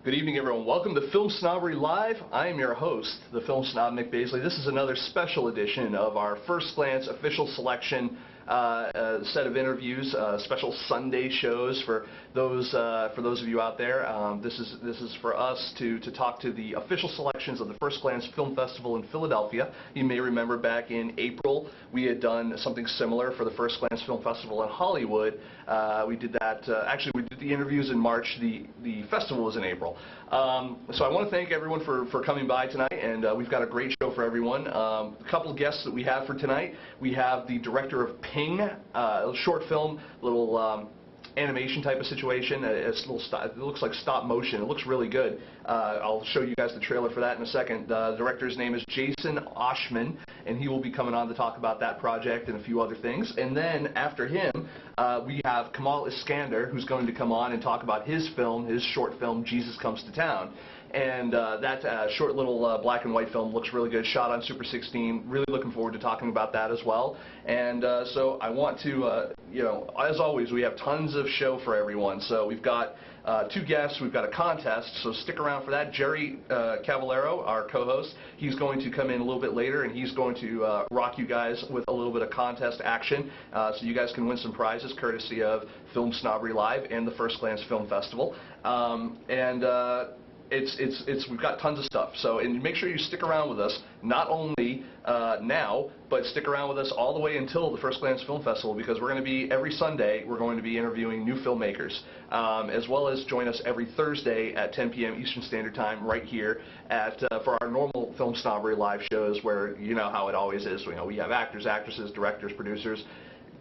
Good evening, everyone. Welcome to Film Snobbery Live. I am your host, the film snob Nic Baisley. This is another special edition of our First Glance official selection set of interviews, special Sunday shows for those of you out there. This is for us to talk to the official selections of the First Glance Film Festival in Philadelphia. You may remember back in April we had done something similar for the First Glance Film Festival in Hollywood. We did that. Actually, we did the interviews in March. The festival was in April. So I want to thank everyone for coming by tonight, and we've got a great show for everyone. A couple of guests that we have for tonight. We have the director of Ping, a short film, little animation type of situation. It looks like stop motion. It looks really good. I'll show you guys the trailer for that in a second. The director's name is Jason Oshman, and he will be coming on to talk about that project and a few other things. And then after him, we have Kamal Iskander, who's going to come on and talk about his film, his short film, Jesus Comes to Town. And that short little black and white film looks really good, shot on Super 16. Really looking forward to talking about that as well. And so I want to, as always, we have tons of show for everyone. So we've got two guests, we've got a contest, so stick around for that. Jerry Cavallaro, our co-host, he's going to come in a little bit later, and he's going to rock you guys with a little bit of contest action, so you guys can win some prizes courtesy of Film Snobbery Live and the First Glance Film Festival. We've got tons of stuff, and make sure you stick around with us, not only now, but stick around with us all the way until the First Glance Film Festival, because we're going to be, every Sunday, we're going to be interviewing new filmmakers, as well as join us every Thursday at 10 p.m. Eastern Standard Time right here for our normal Film Snobbery Live shows, where you know how it always is. We have actors, actresses, directors, producers,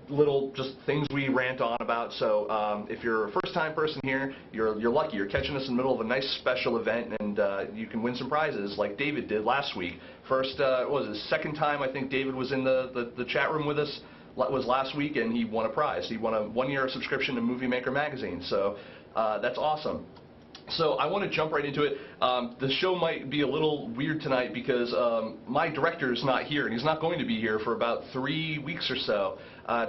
little just things we rant on about. So if you're a first-time person here, you're lucky. You're catching us in the middle of a nice special event, and you can win some prizes like David did last week. What was his second time I think David was in the chat room with us, was last week, and he won a prize. He won a one-year subscription to Movie Maker magazine, so that's awesome. So I want to jump right into it. The show might be a little weird tonight because my director is not here, and he's not going to be here for about 3 weeks or so.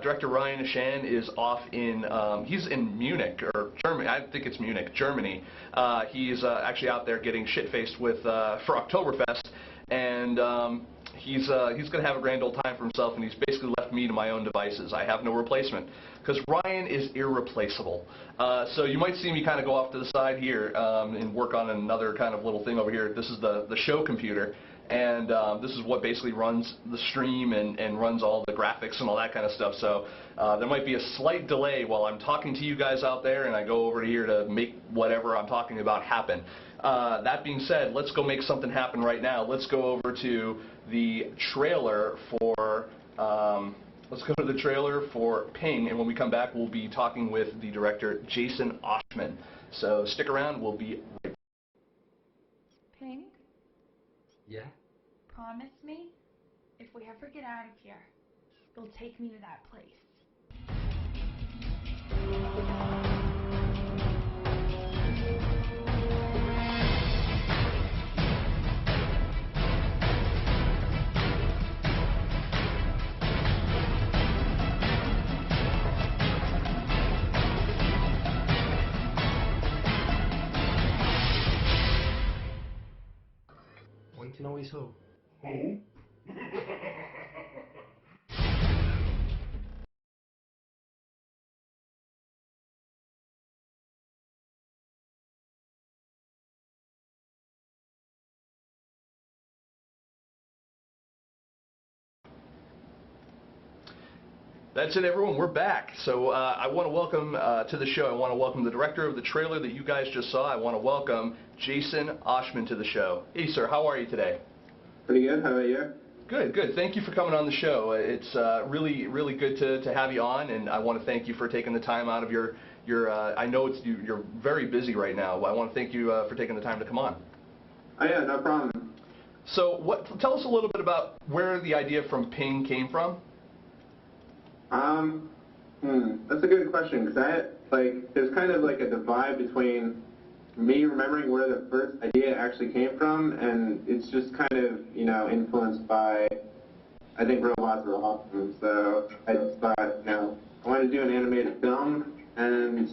Director Ryan Ashan is off he's in Munich, or Germany, I think it's Munich, Germany. He's actually out there getting shit-faced for Oktoberfest, and he's going to have a grand old time for himself, and he's basically left me to my own devices. I have no replacement, because Ryan is irreplaceable. So you might see me kind of go off to the side here and work on another kind of little thing over here. This is the show computer, and this is what basically runs the stream and runs all the graphics and all that kind of stuff. So there might be a slight delay while I'm talking to you guys out there, and I go over here to make whatever I'm talking about happen. That being said, let's go make something happen right now. Let's go over to the trailer for Ping, and when we come back, we'll be talking with the director, Jason Oshman. So stick around, we'll be right back. Ping? Yeah? Promise me, if we ever get out of here, you'll take me to that place. One can always hope. That's it, everyone. We're back. So I want to welcome to the show, I want to welcome the director of the trailer that you guys just saw. I want to welcome Jason Oshman to the show. Hey, sir, how are you today? Pretty good. How about you? Good, good. Thank you for coming on the show. It's really, really good to have you on, and I want to thank you for taking the time out of your I know you're very busy right now. I want to thank you for taking the time to come on. Oh, yeah, no problem. So tell us a little bit about where the idea from Ping came from. That's a good question, because there's kind of like a divide between me remembering where the first idea actually came from, and it's just kind of, influenced by, I think robots are awesome, so I just thought, I wanted to do an animated film, and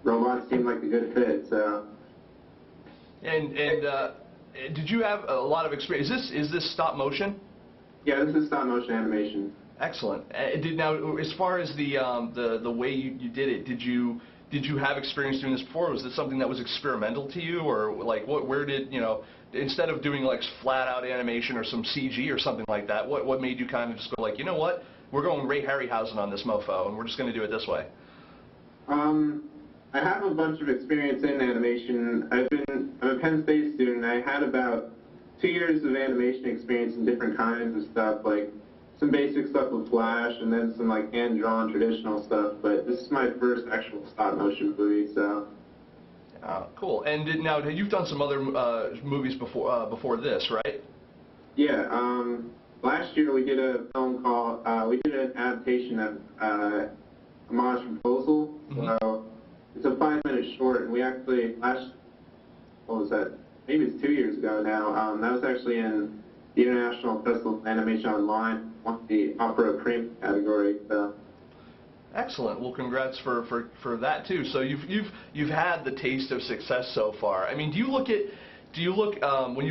robots seemed like a good fit, so And did you have a lot of experience? Is this stop motion? Yeah, this is stop motion animation. Excellent. Now, as far as the way you did it, did you have experience doing this before? Was this something that was experimental to you, or like where did instead of doing like flat out animation or some CG or something like that, what made you kind of just go like, you know what, we're going Ray Harryhausen on this mofo, and we're just going to do it this way? I have a bunch of experience in animation. I'm a Penn State student. I had about 2 years of animation experience in different kinds of stuff, like some basic stuff with Flash, and then some like hand-drawn traditional stuff. But this is my first actual stop-motion movie, so. Cool. And now you've done some other movies before this, right? Yeah. Last year we did a film called we did an adaptation of Homage Proposal. Mm-hmm. So it's a 5-minute short, and we actually what was that? Maybe it's 2 years ago now. That was actually in the International Festival of Animation Online, won the Opera Premium category. So. Excellent. Well, congrats for that too. So you've had the taste of success so far. I mean, when you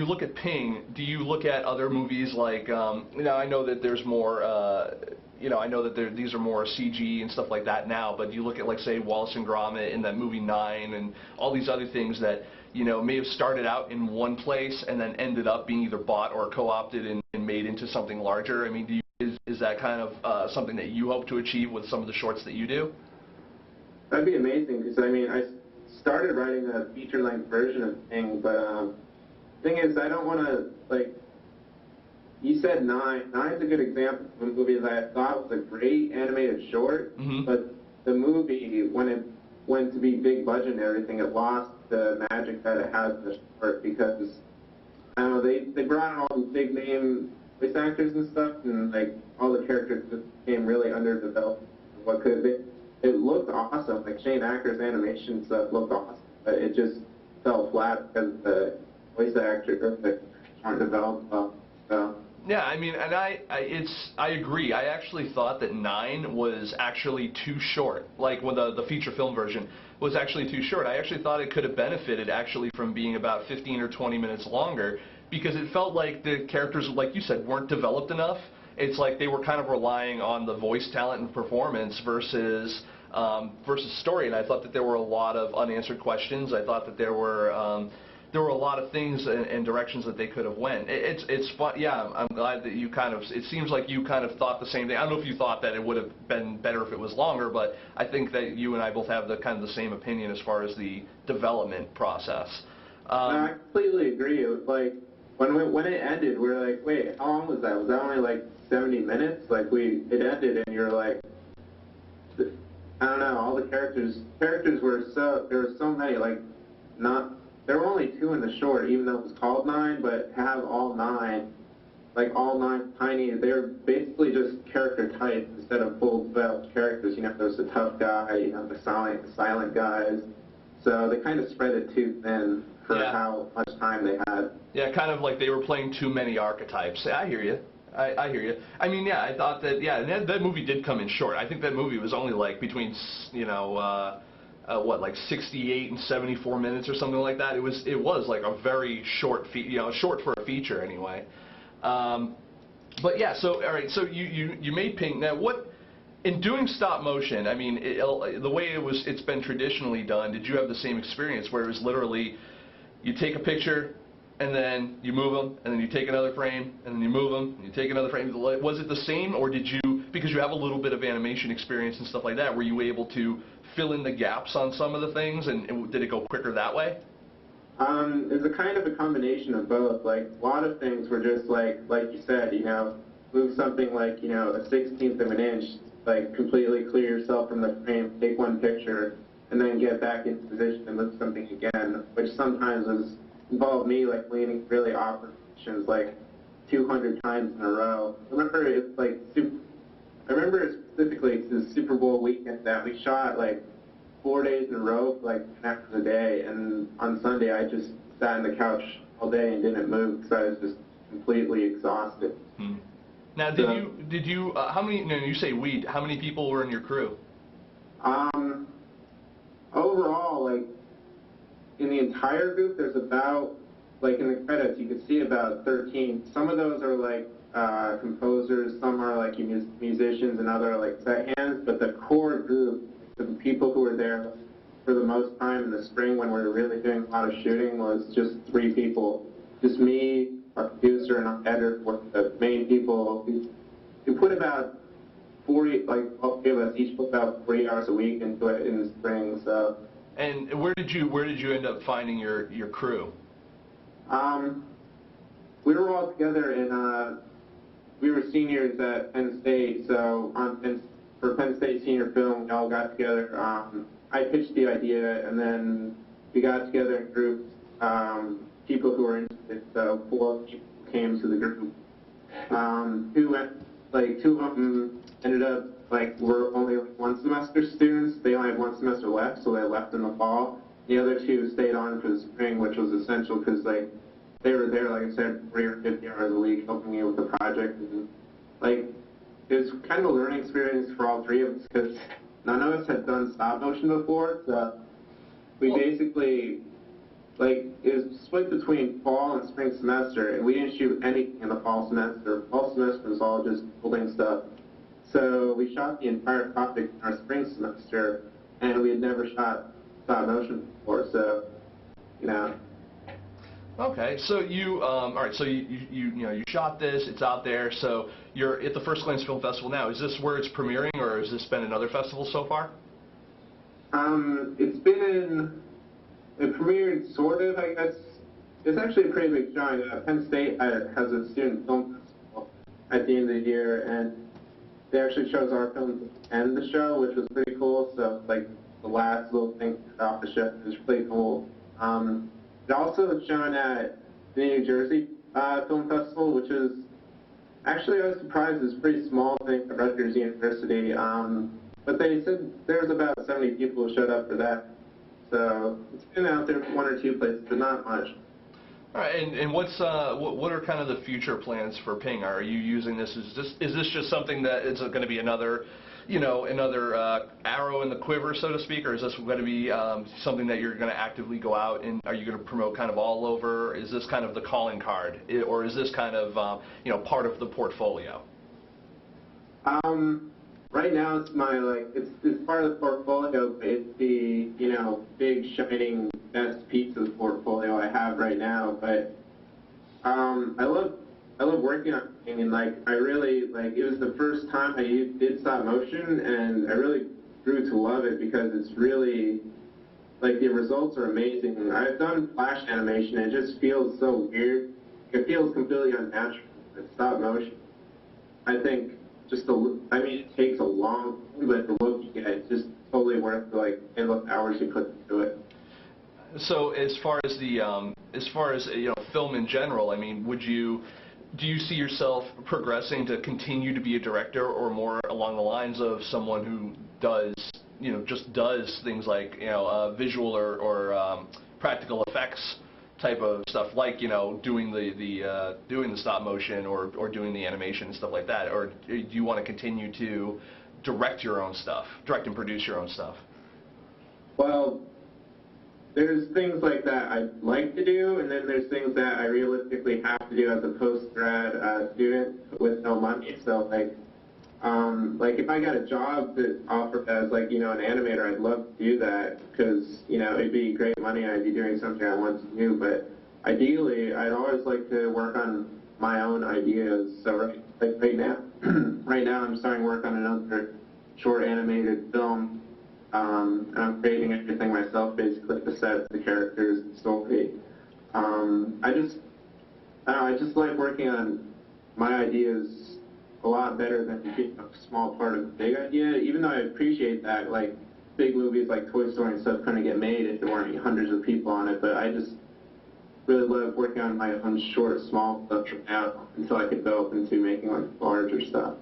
look at Ping, do you look at other movies like I know that there's more I know that these are more CG and stuff like that now, but you look at like say Wallace and Gromit in that movie 9 and all these other things that may have started out in one place and then ended up being either bought or co-opted and made into something larger. I mean, is that kind of something that you hope to achieve with some of the shorts that you do? That'd be amazing, because I mean, I started writing a feature-length version of Ping, but the thing is, I don't want to, like, you said 9. 9's a good example of a movie that I thought was a great animated short, mm-hmm. but the movie, when it went to be big budget and everything, it lost the magic that it has in the short, because, I don't know, they brought in all these big-name voice actors and stuff, and like all the characters just became really underdeveloped. What could have been? It looked awesome. Like Shane Acker's animation stuff looked awesome, but it just fell flat because the voice actors aren't developed well. So. Yeah, I mean, and I agree. I actually thought that 9 was actually too short. Like when the feature film version was actually too short. I actually thought it could have benefited actually from being about 15 or 20 minutes longer, because it felt like the characters, like you said, weren't developed enough. It's like they were kind of relying on the voice talent and performance versus story. And I thought that there were a lot of unanswered questions. I thought that there were a lot of things and directions that they could have went. It's fun. Yeah, I'm glad that you kind of. It seems like you kind of thought the same thing. I don't know if you thought that it would have been better if it was longer, but I think that you and I both have the kind of the same opinion as far as the development process. No, I completely agree. It was like when it ended, we were like, wait, how long was that? Was that only like 70 minutes? Like it ended, and you're like, I don't know. All the characters were there were so many. Like there were only 2 in the short, even though it was called 9. But to have all 9 tiny, they were basically just character types instead of full developed characters. There was the tough guy, the silent guys. So they kind of spread it too thin for how much time they had. Yeah, kind of like they were playing too many archetypes. I hear you. I hear you. I mean, yeah, I thought that, that movie did come in short. I think that movie was only like between, like 68 and 74 minutes or something like that. It was like a very short, short for a feature anyway. But yeah, so all right, so you made Ping. Now, in doing stop motion, I mean, the way it's been traditionally done, did you have the same experience where it was literally you take a picture and then you move them, and then you take another frame, and then you move them, and you take another frame? Was it the same, or did you, because you have a little bit of animation experience and stuff like that, were you able to fill in the gaps on some of the things, and did it go quicker that way? It's a kind of a combination of both. Like, a lot of things were just like you said, move something like, a 1/16 of an inch, like completely clear yourself from the frame, take one picture, and then get back into position and move something again, which sometimes involved me like leaning really awkward positions like 200 times in a row. I remember specifically the Super Bowl weekend that we shot like 4 days in a row, like after the day, and on Sunday I just sat on the couch all day and didn't move because I was just completely exhausted. Hmm. Now, did you how many? No, you say we. How many people were in your crew? Overall, like in the entire group, there's about, like in the credits, you can see about 13. Some of those are like composers, some are like musicians, and other are like set hands, but the core group, the people who were there for the most time in the spring when we were really doing a lot of shooting, was just 3 people. Just me, our producer, and our editor were the main people who put about 40, like all 3 of us each put about 40 hours a week into it in the spring. So. And where did you end up finding your crew? We were all together in we were seniors at Penn State, so for Penn State senior film, we all got together. I pitched the idea, and then we got together in groups, people who were interested. So 4 people came to the group. Who went, like 2 of them ended up were only 1 semester students. They only had 1 semester left, so they left in the fall. The other 2 stayed on for the spring, which was essential because they were there, like I said, 40 or 50 hours a week helping me with the project. And it was kind of a learning experience for all 3 of us because none of us had done stop motion before. So we basically, it was split between fall and spring semester, and we didn't shoot anything in the fall semester. Fall semester was all just building stuff. So we shot the entire project in our spring semester, and we had never shot stop motion before, so, you know. Okay, so you, all right, so you shot this, it's out there, so you're at the FirstGlance Film Festival now. Is this where it's premiering, or has this been in other festivals so far? It premiered sort of, I guess. It's actually a pretty big showing. Penn State has a student film festival at the end of the year, and they actually chose our film to end the show, which was pretty cool. So, the last little thing off the show was pretty cool. It also was shown at the New Jersey Film Festival, which is actually, I was surprised, it's a pretty small thing at Rutgers University. But they said there was about 70 people who showed up for that. So it's been out there 1 or 2 places, but not much. All right, and what are kind of the future plans for Ping? Are you using this? Is this just something that is going to be another arrow in the quiver, so to speak, or is this going to be something that you're going to actively go out and are you going to promote kind of all over? Is this kind of the calling card, or is this kind of part of the portfolio? Right now it's it's part of the portfolio, but it's the big shining best piece of the portfolio I have right now. But I love working on it, and I really it was the first time I did stop motion, and I really grew to love it because it's really the results are amazing. I've done flash animation, and it just feels so weird. It feels completely unnatural. It's stop motion. I think it takes a long time, but the look you get, it's just totally worth the endless hours you put into it. So as far as film in general, I mean, do you see yourself progressing to continue to be a director, or more along the lines of someone who does, just does things like, visual or practical effects type of stuff, doing the stop motion or doing the animation and stuff like that, or do you want to continue to direct your own stuff, direct and produce your own stuff? Well, there's things like that I'd like to do, and then there's things that I realistically have to do as a post-grad student with no money. So, if I got a job that offered as, an animator, I'd love to do that because, it'd be great money and I'd be doing something I want to do. But ideally, I'd always like to work on my own ideas. So, right now, I'm starting work on another short animated film. And I'm creating everything myself, basically, the sets, the characters, the story. I just like working on my ideas a lot better than being a small part of the big idea, even though I appreciate that, big movies like Toy Story and stuff couldn't get made if there weren't hundreds of people on it, but I just really love working on my own short, small stuff from now until I could develop into making, larger stuff.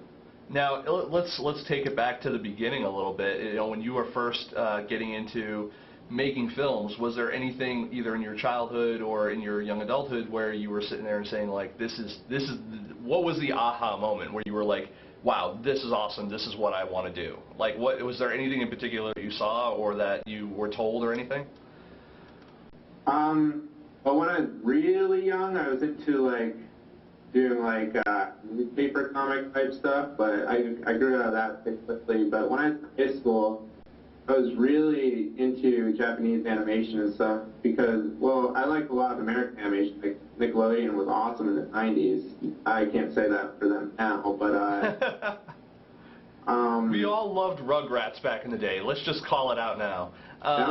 Now, let's take it back to the beginning a little bit. When you were first getting into making films, was there anything either in your childhood or in your young adulthood where you were sitting there and saying, this is what was the aha moment where you were like, wow, this is awesome, this is what I want to do? Was there anything in particular that you saw or that you were told or anything? Well, when I was really young, I was into like doing like newspaper comic type stuff, but I grew out of that pretty quickly. But when I was in high school, I was really into Japanese animation and stuff because, well, I liked a lot of American animation. Like Nickelodeon was awesome in the 90s. I can't say that for them now, but we all loved Rugrats back in the day. Let's just call it out now. That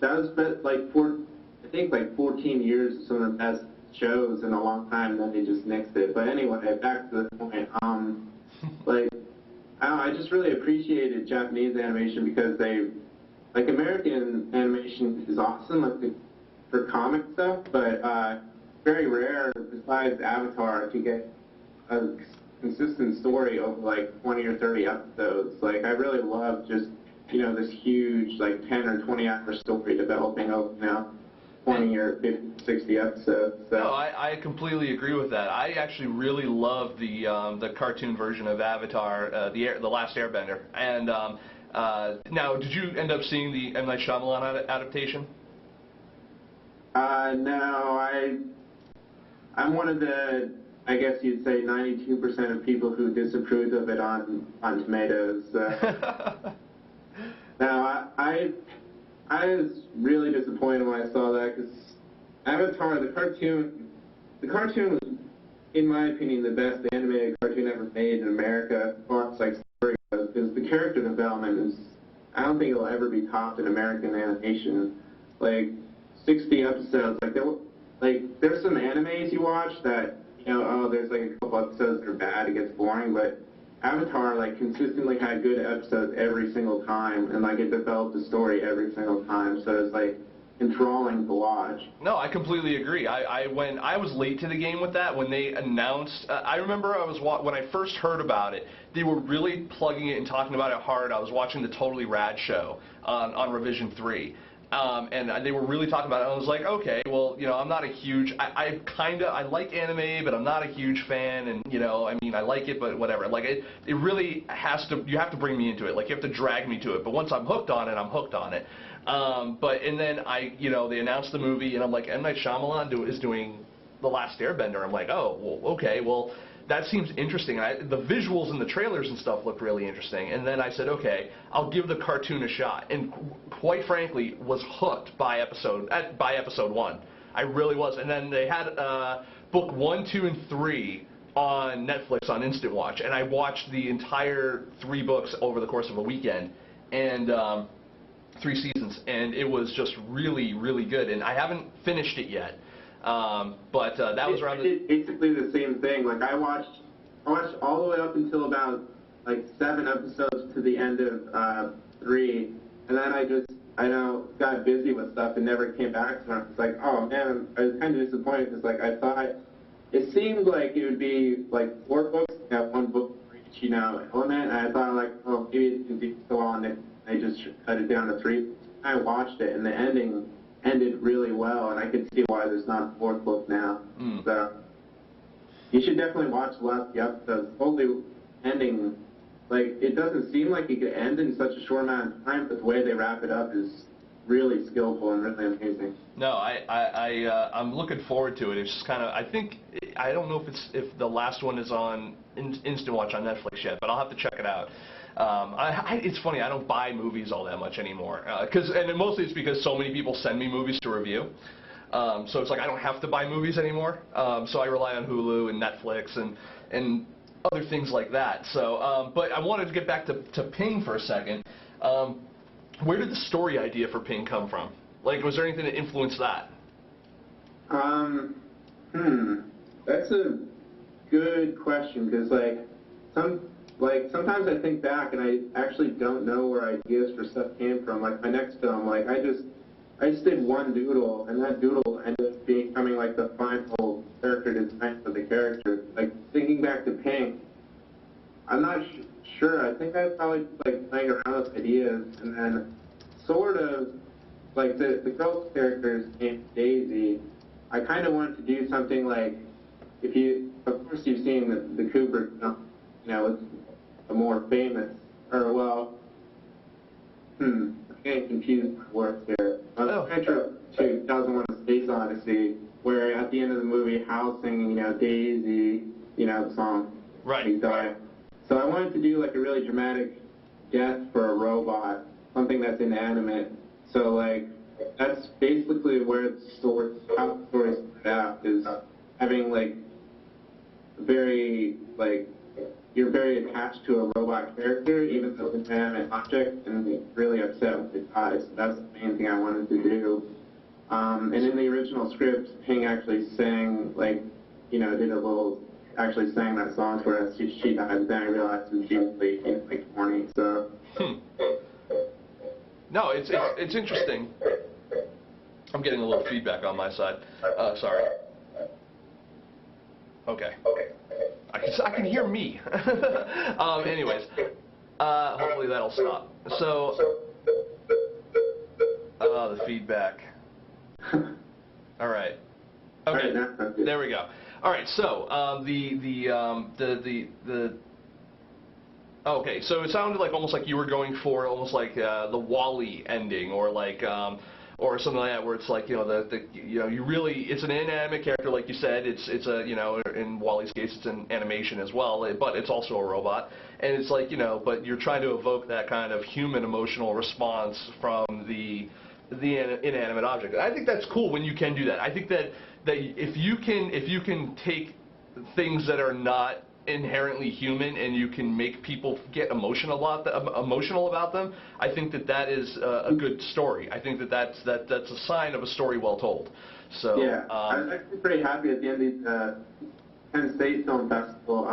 was like I think like 14 years of some of the best shows in a long time, and then they just nixed it. But anyway, back to the point. Like, I just really appreciated Japanese animation because like American animation is awesome, like for comic stuff, but very rare, besides Avatar, to get a consistent story over like 20 or 30 episodes. Like, I really love just, this huge, like 10 or 20 hour story developing over, 20 or 50, 60 episodes. So. No, I completely agree with that. I actually really love the cartoon version of Avatar, the Last Airbender. And now, did you end up seeing the M. Night Shyamalan adaptation? No, I'm one of the, I guess you'd say, 92% of people who disapproved of it on Tomatoes. No, I was really disappointed when I saw that because Avatar, the cartoon was, in my opinion, the best animated cartoon ever made in America, as far as like story goes, because the character development is, I don't think it'll ever be topped in American animation. Like 60 episodes, there's some animes you watch that, there's like a couple episodes that are bad, it gets boring, but Avatar, like, consistently had good episodes every single time, and, like, it developed a story every single time, so it's, like, enthralling to watch. No, I completely agree. I was late to the game with that when they announced. I remember when I first heard about it, they were really plugging it and talking about it hard. I was watching the Totally Rad show on Revision 3. And they were really talking about it. I was like, okay, well, I'm not a huge, I like anime, but I'm not a huge fan, and, I like it, but whatever. Like, it really you have to bring me into it. Like, you have to drag me to it. But once I'm hooked on it, I'm hooked on it. And then they announced the movie, and I'm like, M. Night Shyamalan is doing The Last Airbender. I'm like, oh, well, okay, well, that seems interesting. The visuals in the trailers and stuff looked really interesting. And then I said, okay, I'll give the cartoon a shot. And quite frankly, was hooked by episode 1. I really was. And then they had book 1, 2, and 3 on Netflix on Instant Watch. And I watched the entire 3 books over the course of a weekend. And 3 seasons. And it was just really, really good. And I haven't finished it yet. But that was around basically the same thing. Like I watched all the way up until about like 7 episodes to the end of 3, and then I got busy with stuff and never came back to it. It's like, oh man, I was kind of disappointed because like I thought it seemed like it would be like 4 books, 1 book for each element, and I thought like, oh, maybe it's going to be so long that I just cut it down to 3. I watched it, and the ending ended really well, and I could see why there's not a 4th book now. So you should definitely watch the last few episodes. Totally ending, like, it doesn't seem like it could end in such a short amount of time, but the way they wrap it up is really skillful and really amazing. No, I'm looking forward to it. It's just kind of, I don't know if the last one is on Instant Watch on Netflix yet, but I'll have to check it out. It's funny, I don't buy movies all that much anymore, and mostly it's because so many people send me movies to review, so it's like I don't have to buy movies anymore, so I rely on Hulu and Netflix and other things like that. So, but I wanted to get back to Ping for a second. Where did the story idea for Ping come from? Like, was there anything that influenced that? That's a good question, because sometimes I think back and I actually don't know where ideas for stuff came from. Like my next film, like I just did one doodle, and that doodle ended up becoming like the final character design for the character. Like thinking back to Pink, I'm not sure. I think I was probably like playing around with ideas, and then sort of like the girl's character's named Daisy. I kind of wanted to do something like, of course you've seen the Kubrick film, it's a more famous, or well, I'm getting confused with my work here. Intro to 2001: A Space Odyssey, where at the end of the movie, Hal's singing, Daisy, the song. Right. So I wanted to do like a really dramatic death for a robot, something that's inanimate. So like that's basically where how the story started out, is having like you're very attached to a robot character, even though it's an inanimate object, and really upset when it dies. So that's the main thing I wanted to do. And in the original script, Ping actually sang, actually sang that song for us. She died, then I realized it was deeply corny, so. No, it's interesting. I'm getting a little feedback on my side. Sorry. Okay. I can hear me. Anyways, hopefully that'll stop. So, the feedback. All right. Okay. There we go. All right. So okay. So it sounded like almost like you were going for almost like the Wall-E ending, or like. Or something like that, where it's like, you really, it's an inanimate character, like you said. It's in Wall-E's case, it's an animation as well, but it's also a robot. And it's like, but you're trying to evoke that kind of human emotional response from the inanimate object. I think that's cool when you can do that. I think that if you can take things that are not inherently human and you can make people get emotional about them, I think that is a good story. I think that's a sign of a story well told. So yeah, I was actually pretty happy at the end of the Penn State Film Festival.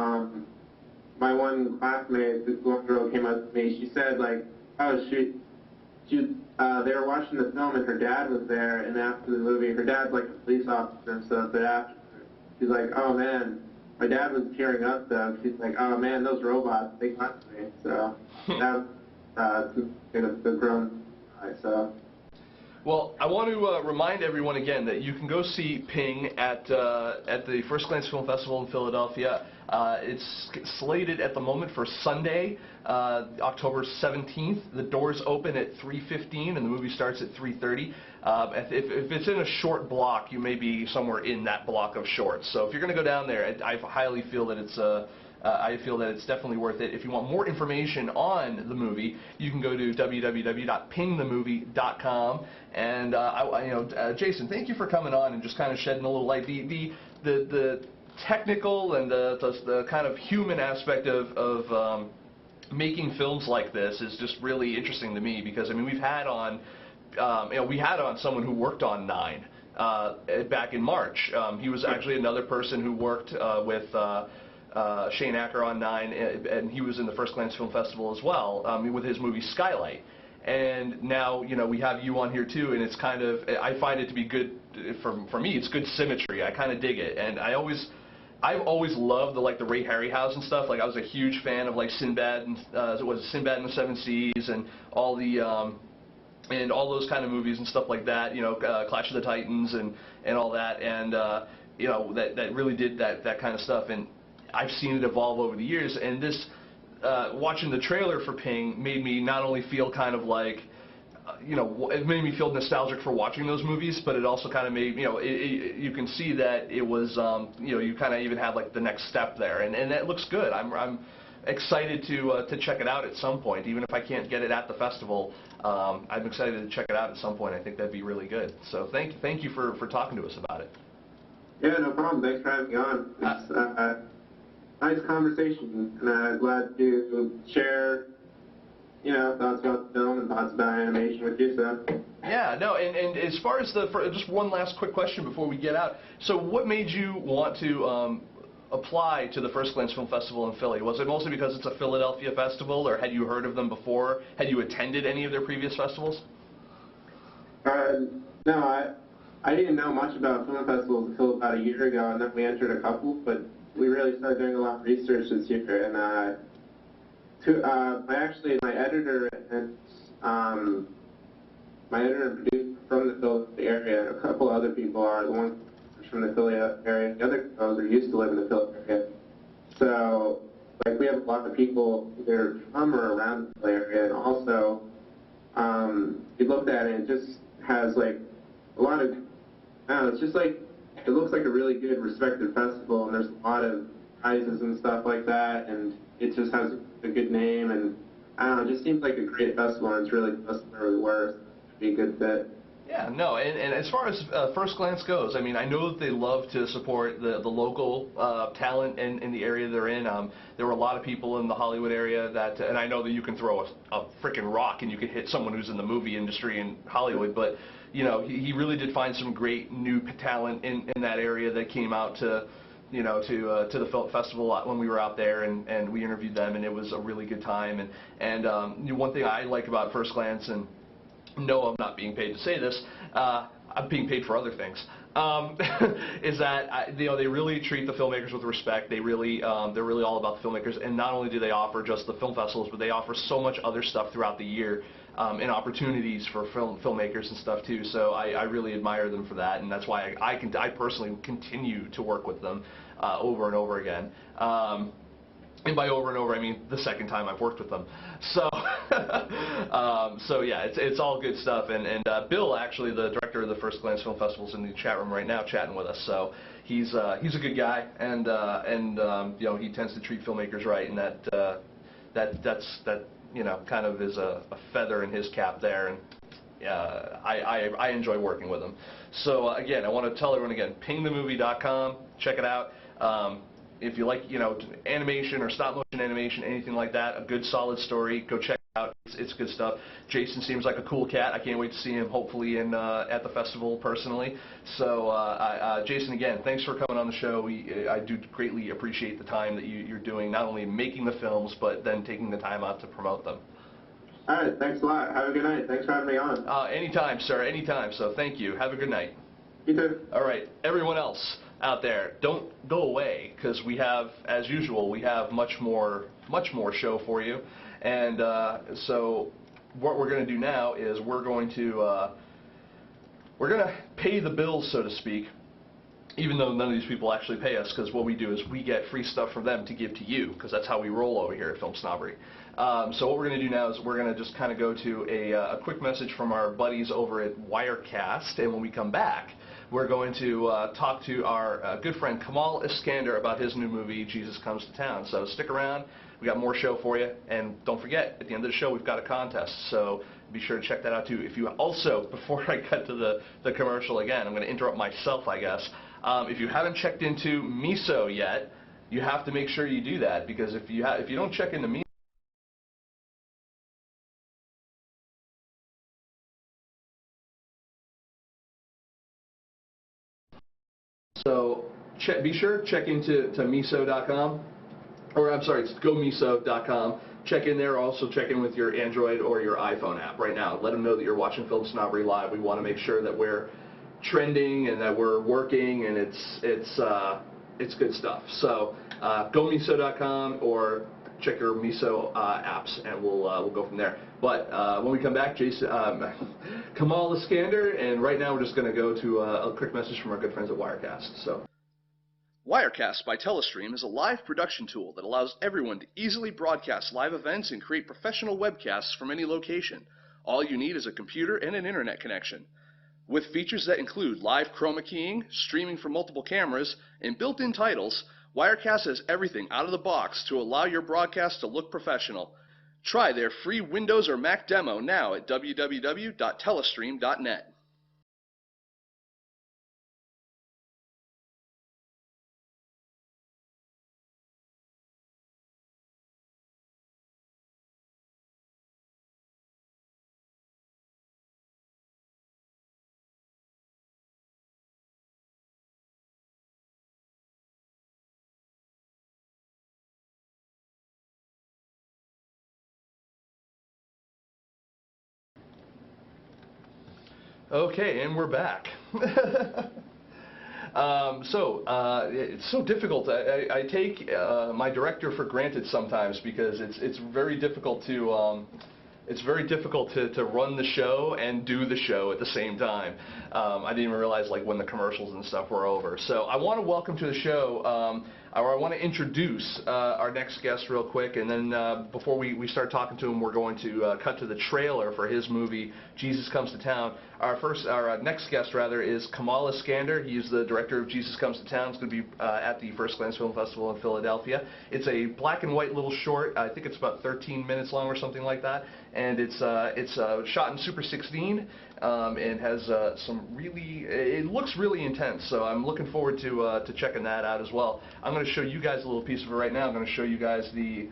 My one classmate, this one girl, came up to me. She said they were watching the film and her dad was there, and after the movie, her dad's like a police officer and stuff, but after, she's like, oh man. My dad was tearing up though. She's like, oh man, those robots, they got to me. So that was the grown guy, so. Well, I want to remind everyone again that you can go see Ping at the FirstGlance Film Festival in Philadelphia. It's slated at the moment for Sunday, October 17th. The doors open at 3:15 and the movie starts at 3:30. If it's in a short block, you may be somewhere in that block of shorts. So if you're going to go down there, I highly feel that it's definitely worth it. If you want more information on the movie, you can go to www.pingthemovie.com. And Jason, thank you for coming on and just kind of shedding a little light. The technical and the kind of human aspect of making films like this is just really interesting to me, because I mean we had on someone who worked on 9 back in March. He was actually another person who worked with Shane Acker on 9, and he was in the FirstGlance Film Festival as well with his movie Skylight. And now we have you on here too, and it's kind of, I find it to be good for me. It's good symmetry. I kind of dig it, and I've always loved the Ray Harryhausen stuff. Like I was a huge fan of like Sinbad and Sinbad and the Seven Seas and all the and all those kind of movies and stuff like that. Clash of the Titans and all that, and that really did that kind of stuff. And I've seen it evolve over the years, and this watching the trailer for Ping made me not only feel kind of like it made me feel nostalgic for watching those movies, but it also kind of made, you can see that it was, you kind of even had like the next step there, and that looks good. I'm excited to check it out at some point, even if I can't get it at the festival. I'm excited to check it out at some point. I think that'd be really good. So thank you for talking to us about it. Yeah, no problem. Thanks for having me on. It's nice conversation, and I'm glad to share thoughts about film and thoughts about animation with you, so. Yeah, no, and as far as just one last quick question before we get out. So what made you want to apply to the FirstGlance Film Festival in Philly? Was it mostly because it's a Philadelphia festival, or had you heard of them before? Had you attended any of their previous festivals? No, I didn't know much about film festivals until about a year ago, and then we entered a couple, but we really started doing a lot of research this year, and my editor and producer from the Philadelphia area, and a couple other people are the ones from the Philadelphia area. The other fellows are used to live in the Philadelphia area. So, we have a lot of people either from or around the Philly area, and also we looked at it and just has like a lot of, I don't know, it's just like, it looks like a really good respected festival, and there's a lot of prizes and stuff like that, and it just has a good name, and I don't know, it just seems like a great festival, and it's really close to where we were, so it'd be a good fit. Yeah, no, and as far as First Glance goes, I mean, I know that they love to support the local talent in the area they're in. There were a lot of people in the Hollywood area that, and I know that you can throw a freaking rock and you can hit someone who's in the movie industry in Hollywood, but, you know, he really did find some great new talent in that area that came out to, you know, to the film festival when we were out there, and we interviewed them, and it was a really good time. And one thing I like about First Glance, and no, I'm not being paid to say this, I'm being paid for other things, is that you know, they really treat the filmmakers with respect. They really, they're really all about the filmmakers, and not only do they offer just the film festivals, but they offer so much other stuff throughout the year, and opportunities for filmmakers and stuff too. So I really admire them for that, and that's why I personally continue to work with them over and over again. And by over and over, I mean the second time I've worked with them. So, so yeah, it's all good stuff. And Bill, actually, the director of the First Glance Film Festival, is in the chat room right now chatting with us. So he's a good guy, and you know, he tends to treat filmmakers right, and that you know, kind of is a feather in his cap there. And I enjoy working with him. So again, I want to tell everyone again, pingthemovie.com, check it out. If you like, you know, animation or stop motion animation, anything like that, a good solid story, go check it out. It's good stuff. Jason seems like a cool cat. I can't wait to see him hopefully in at the festival personally. So Jason, again, thanks for coming on the show. I do greatly appreciate the time that you're doing, not only making the films, but then taking the time out to promote them. All right, thanks a lot. Have a good night. Thanks for having me on. Anytime, sir, anytime. So thank you. Have a good night. You too. All right, everyone else out there, don't go away, because we have, as usual, we have much more show for you. And so what we're going to do now is we're going to pay the bills, so to speak, even though none of these people actually pay us, because what we do is we get free stuff from them to give to you, because that's how we roll over here at Film Snobbery. So what we're going to do now is we're going to just kind of go to a quick message from our buddies over at Wirecast, and when we come back, we're going to talk to our good friend Kamal Iskander about his new movie, Jesus Comes to Town. So stick around. We got more show for you. And don't forget, at the end of the show, we've got a contest. So be sure to check that out, too. If you also, before I cut to the commercial again, I'm going to interrupt myself, I guess. If you haven't checked into Miso yet, you have to make sure you do that. Because if you don't check into Miso, so be sure to check into miso.com, or I'm sorry, it's gomiso.com. Check in there. Also check in with your Android or your iPhone app right now. Let them know that you're watching Film Snobbery Live. We want to make sure that we're trending and that we're working, and it's good stuff. So gomiso.com or check your Miso apps, and we'll go from there. But when we come back, Jason, Kamal Iskander, and right now we're just going to go to a quick message from our good friends at Wirecast. So, Wirecast by Telestream is a live production tool that allows everyone to easily broadcast live events and create professional webcasts from any location. All you need is a computer and an internet connection. With features that include live chroma keying, streaming from multiple cameras, and built-in titles, Wirecast has everything out of the box to allow your broadcast to look professional. Try their free Windows or Mac demo now at www.telestream.net. Okay, and we're back. It's so difficult. I take my director for granted sometimes, because it's very difficult to run the show and do the show at the same time. I didn't even realize, like, when the commercials and stuff were over. So I want to welcome to the show I want to introduce our next guest real quick, and then before we start talking to him, we're going to cut to the trailer for his movie, Jesus Comes to Town. Our next guest, rather, is Kamal Iskander. He's the director of Jesus Comes to Town. It's going to be at the FirstGlance Film Festival in Philadelphia. It's a black and white little short. I think it's about 13 minutes long or something like that, and it's shot in Super 16 and has some really. It looks really intense. So I'm looking forward to checking that out as well. I'm going to show you guys a little piece of it right now. I'm going to show you guys the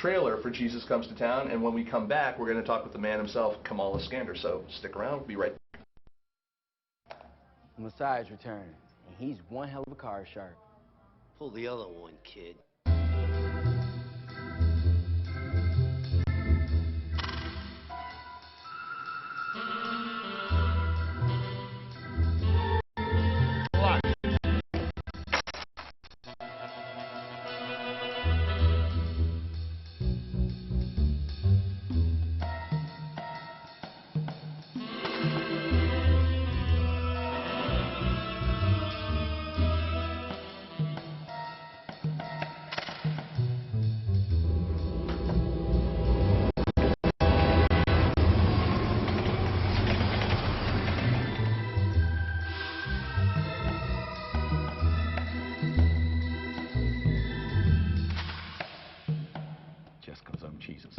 trailer for Jesus Comes to Town, and when we come back, we're going to talk with the man himself, Kamal Iskander. So stick around. We'll be right back. The Messiah's returning, and he's one hell of a card shark. Pull the other one, kid. Jesus.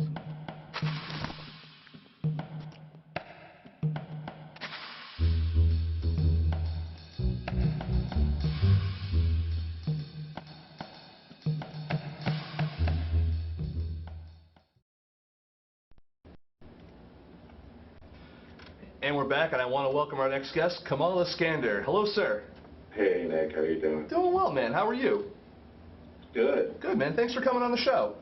And we're back, and I want to welcome our next guest, Kamal Iskander. Hello, sir. Hey, Nick. How you doing? Doing well, man. How are you? Good. Good, man. Thanks for coming on the show.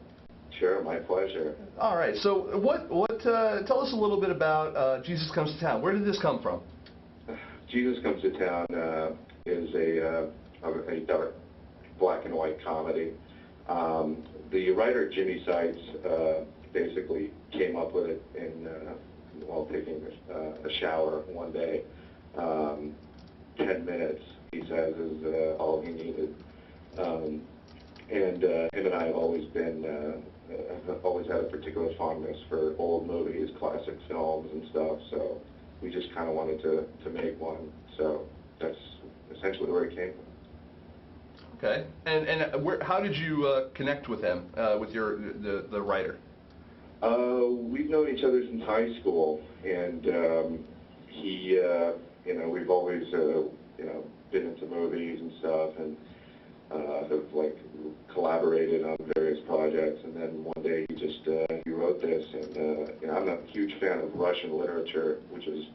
Sure, my pleasure. All right. So, tell us a little bit about Jesus Comes to Town. Where did this come from? Jesus Comes to Town is a dark black and white comedy. The writer Jimmy Seitz basically came up with it while taking a shower one day. 10 minutes, he says, is all he needed. And him and I have always had a particular fondness for old movies, classic films and stuff, so we just kind of wanted to make one. So that's essentially where it came from. Okay. And how did you connect with him, with the writer? We've known each other since high school, and we've always been into movies and stuff, and have collaborated on various projects. And then one day he wrote this, and I'm a huge fan of Russian literature, which is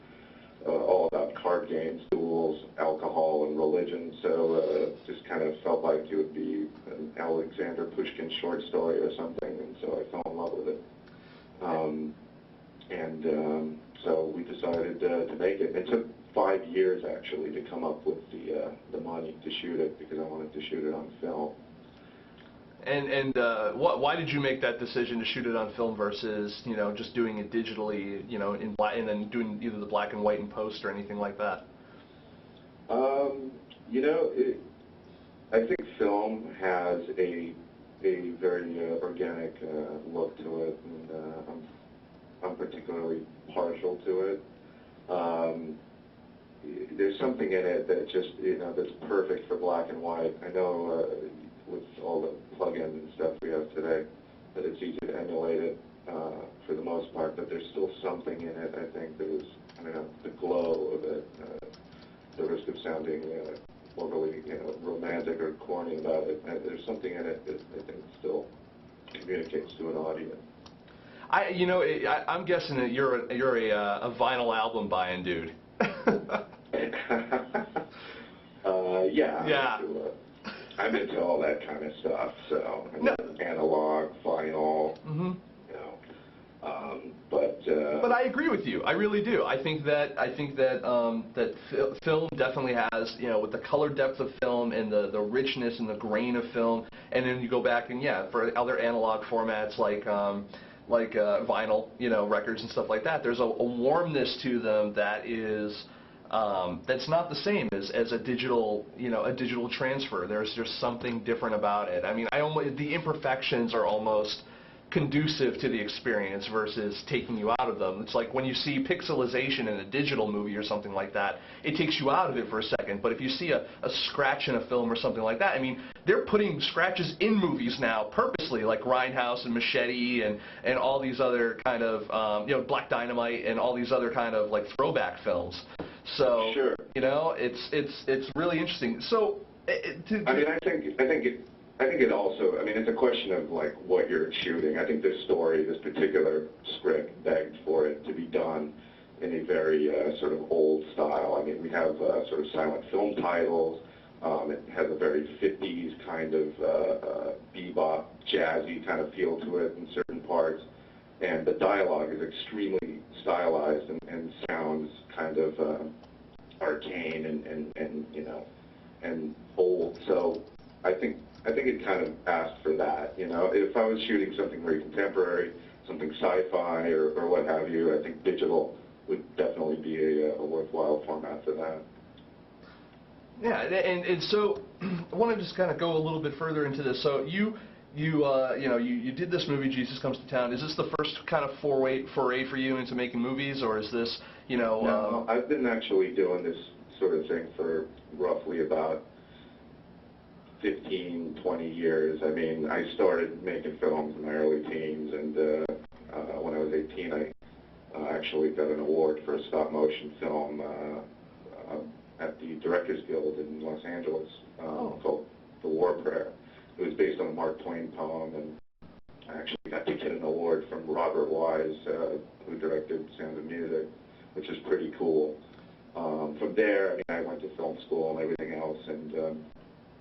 all about card games, duels, alcohol, and religion. So just kind of felt like it would be an Alexander Pushkin short story or something, and so I fell in love with it. So we decided to make it. It took 5 years actually to come up with the money to shoot it, because I wanted to shoot it on film. And why did you make that decision to shoot it on film versus just doing it digitally, in black, and then doing either the black and white in post or anything like that? I think film has a very organic look to it, and I'm particularly partial to it. There's something in it that just, that's perfect for black and white. I know with all the plugins and stuff we have today that it's easy to emulate it for the most part, but there's still something in it, I think, that is, the glow of it, the risk of sounding overly, romantic or corny about it. There's something in it that I think still communicates to an audience. I'm guessing that you're a vinyl album buying dude. Yeah. I'm into all that kind of stuff. So analog, vinyl. Mm-hmm. But I agree with you. I really do. I think that film definitely has, with the color depth of film and the richness and the grain of film, and then you go back and for other analog formats like vinyl, records and stuff like that, there's a warmness to them that is that's not the same as a digital, a digital transfer. There's just something different about it. I mean, the imperfections are almost conducive to the experience versus taking you out of them. It's like when you see pixelization in a digital movie or something like that, it takes you out of it for a second. But if you see a scratch in a film or something like that, I mean, they're putting scratches in movies now purposely, like Grindhouse and Machete and all these other kind of, Black Dynamite and all these other kind of like throwback films. So, sure. It's really interesting. So, I think it also, it's a question of like what you're shooting. I think this story, this particular script begged for it to be done in a very sort of old style. I mean, we have sort of silent film titles. It has a very 50s kind of bebop, jazzy kind of feel to it in certain parts. And the dialogue is extremely stylized and sounds kind of arcane and old. So I think it kind of asked for that. If I was shooting something very contemporary, something sci-fi or what have you, I think digital would definitely be a worthwhile format for that. Yeah, and so I want to just kind of go a little bit further into this. So you did this movie, Jesus Comes to Town. Is this the first kind of foray for you into making movies, or is this, No, I've been actually doing this sort of thing for roughly about 15, 20 years. I mean, I started making films in my early teens, and when I was 18, I actually got an award for a stop-motion film at the Directors Guild in Los Angeles called The War Prayer. It was based on a Mark Twain poem, and I actually got to get an award from Robert Wise, who directed Sound of Music, which is pretty cool. From there, I went to film school and everything else, and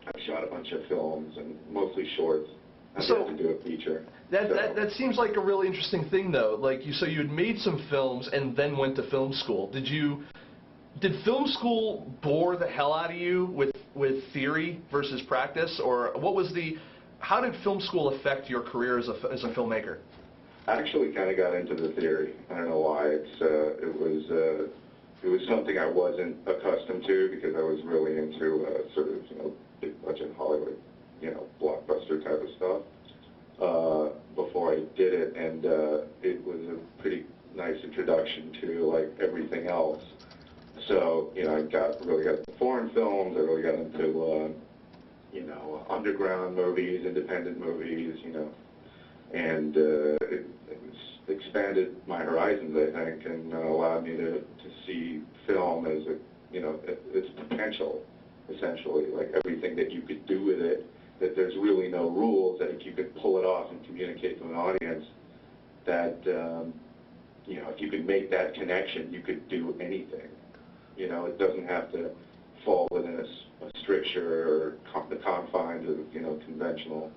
I shot a bunch of films, and mostly shorts. I got to do a feature. That seems like a really interesting thing, though. Like you had made some films and then went to film school. Did film school bore the hell out of you with theory versus practice, or how did film school affect your career as a filmmaker? I actually kind of got into the theory. I don't know why. It was something I wasn't accustomed to because I was really into sort of big budget Hollywood, blockbuster type of stuff before I did it, and it was a pretty nice introduction to like everything else. So I really got into foreign films. I really got into underground movies, independent movies, and it expanded my horizons, I think, and allowed me to see film as its potential, essentially, like everything that you could do with it, that there's really no rules, that if you could pull it off and communicate to an audience, that, if you could make that connection, you could do anything. It doesn't have to fall within a stricture or the confines of, conventional,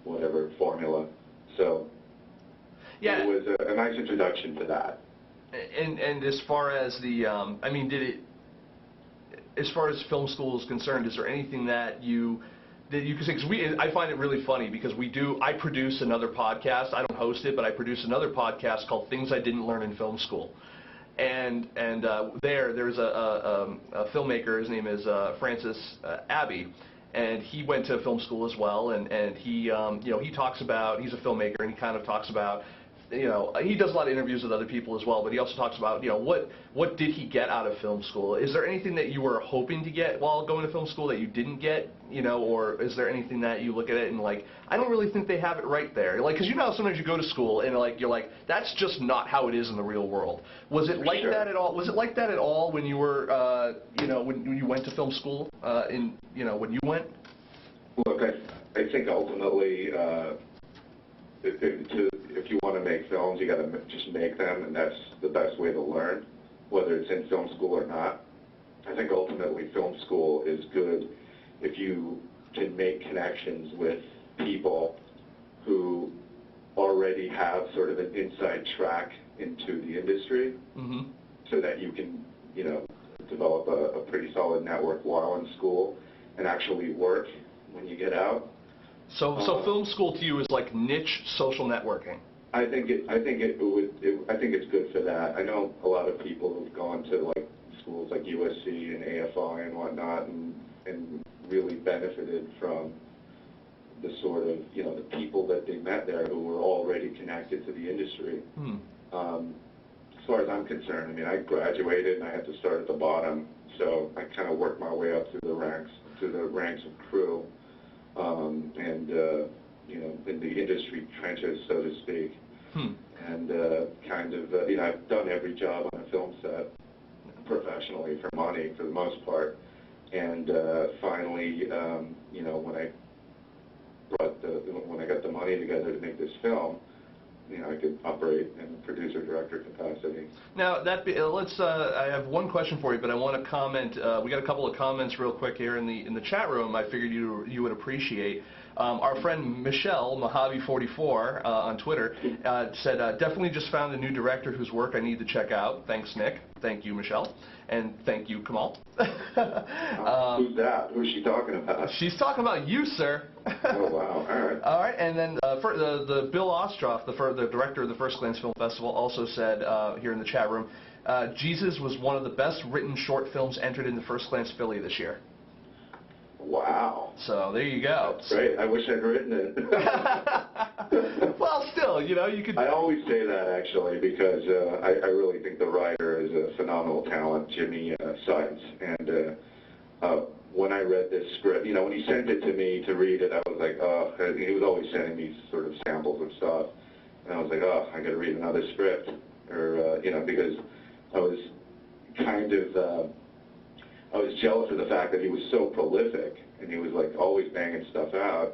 whatever formula. So yeah, it was a nice introduction to that. And as far as the, as far as film school is concerned, is there anything that you could say? Because I find it really funny because I produce another podcast. I don't host it, but I produce another podcast called Things I Didn't Learn in Film School. And there's a filmmaker. His name is Francis Abbey, and he went to film school as well. And he he talks about, he's a filmmaker, and he kind of talks about, he does a lot of interviews with other people as well. But he also talks about what did he get out of film school? Is there anything that you were hoping to get while going to film school that you didn't get? Or is there anything that you look at it and like, I don't really think they have it right there? Like, because sometimes you go to school and you're like, that's just not how it is in the real world. Was it like that at all? Was it like that at all when you were, when you went to film school? When you went? Look, I think ultimately, if you want to make films, you got to just make them, and that's the best way to learn, whether it's in film school or not. I think ultimately film school is good if you can make connections with people who already have sort of an inside track into the industry, so that you can, develop a pretty solid network while in school and actually work when you get out. So film school to you is like niche social networking. I think it's good for that. I know a lot of people who've gone to like schools like USC and AFI and whatnot, and really benefited from the sort of, you know, the people that they met there who were already connected to the industry. As far as I'm concerned, I mean, I graduated and I had to start at the bottom, so I kind of worked my way up through the ranks of crew, and you know, in the industry trenches, so to speak. And kind of, you know, I've done every job on a film set professionally for money for the most part. And finally, you know, when I got the money together to make this film, you know, I could operate in a producer-director capacity. Now, I have one question for you, but I want to comment. We got a couple of comments real quick here in the chat room. I figured you would appreciate. Our friend Michelle Mojave44 on Twitter said, "Definitely just found a new director whose work I need to check out. Thanks, Nick." Thank you, Michelle, and thank you, Kamal. Who's that? Who's she talking about? She's talking about you, sir. Oh wow! All right. All right, and then for the Bill Ostroff, the director of the FirstGlance Film Festival, also said here in the chat room, Jesus was one of the best written short films entered in the FirstGlance Philly this year. Wow. So there you go. That's great. I wish I'd written it. Well, still, you know, you could. I always say that actually because I really think the writer is a phenomenal talent, Jimmy Sutton. And when I read this script, you know, when he sent it to me to read it, I was like, oh, he was always sending me sort of samples of stuff. And I was like, oh, I got to read another script. Or, you know, because I was kind of, I was jealous of the fact that he was so prolific and he was like always banging stuff out.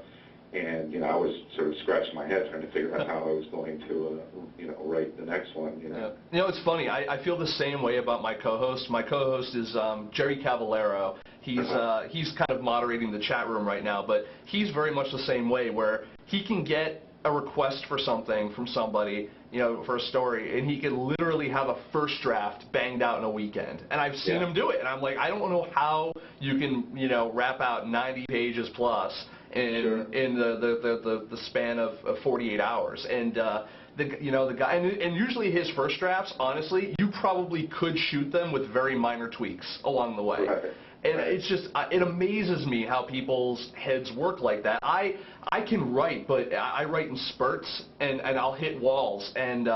And, you know, I was sort of scratching my head trying to figure out how I was going to, you know, write the next one, you know. Yeah. You know, it's funny. I feel the same way about my co-host. My co-host is Jerry Cavallaro. He's kind of moderating the chat room right now, but he's very much the same way where he can get a request for something from somebody, you know, for a story, and he can literally have a first draft banged out in a weekend. And I've seen him do it, and I'm like, I don't know how you can, you know, wrap out 90 pages plus in the span of 48 hours. And the guy, and usually his first drafts, honestly, you probably could shoot them with very minor tweaks along the way. Right. And it's just, it amazes me how people's heads work like that. I can write, but I write in spurts, and I'll hit walls, and